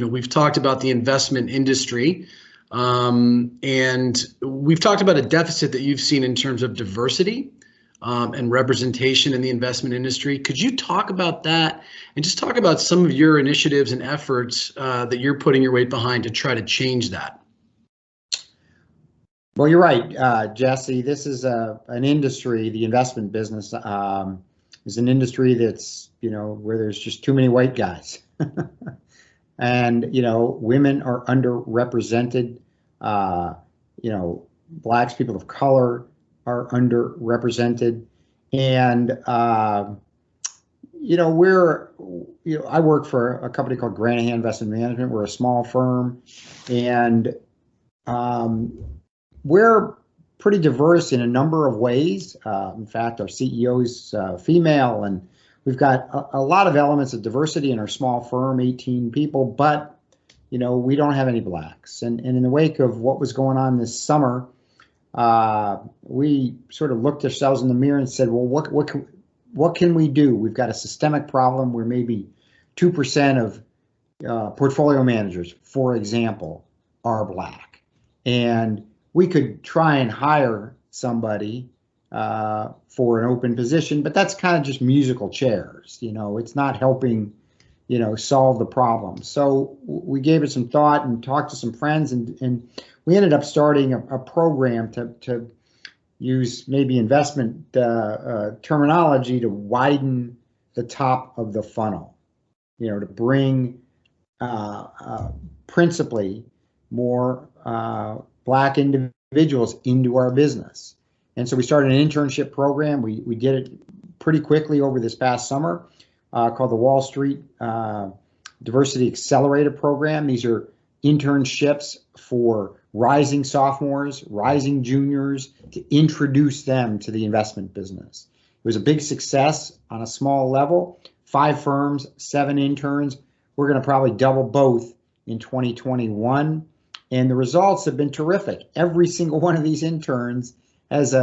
we've talked about the investment industry, and we've talked about a deficit that you've seen in terms of diversity and representation in the investment industry. Could you talk about that and just talk about some of your initiatives and efforts that you're putting your weight behind to try to change that? Well, you're right, Jesse. This is an industry, the investment business is an industry that's, where there's just too many white guys. And, women are underrepresented. Blacks, people of color are underrepresented. And, I work for a company called Granahan Investment Management. We're a small firm, and we're pretty diverse in a number of ways. In fact, our CEO is female, and we've got a lot of elements of diversity in our small firm, 18 people, but we don't have any blacks. And in the wake of what was going on this summer, we sort of looked ourselves in the mirror and said, well, what can we do? We've got a systemic problem where maybe 2% of portfolio managers, for example, are black. And we could try and hire somebody for an open position, but that's kind of just musical chairs. It's not helping, solve the problem. So we gave it some thought and talked to some friends, and we ended up starting a program to use maybe investment terminology to widen the top of the funnel, to bring principally more Black individuals into our business. And so we started an internship program. We did it pretty quickly over this past summer, called the Wall Street Diversity Accelerator program. These are internships for rising sophomores, rising juniors, to introduce them to the investment business. It was a big success on a small level. 5 firms, 7 interns. We're going to probably double both in 2021. And the results have been terrific. Every single one of these interns has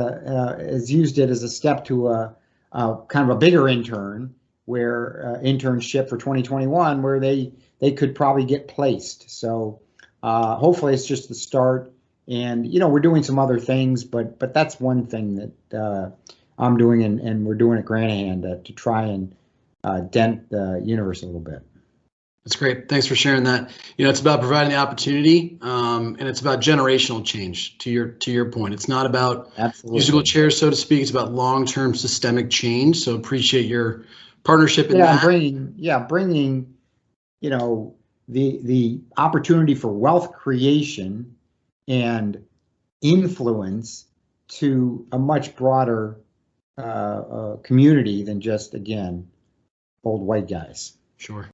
used it as a step to a kind of a bigger intern, where internship for 2021, where they could probably get placed. So hopefully it's just the start. And we're doing some other things, but that's one thing that I'm doing, and we're doing at Granahan to try and dent the universe a little bit. That's great. Thanks for sharing that. It's about providing the opportunity, and it's about generational change. To your point, it's not about musical chairs, so to speak. It's about long-term systemic change. So appreciate your partnership in that. Bringing the opportunity for wealth creation and influence to a much broader community than just, again, old white guys. Sure.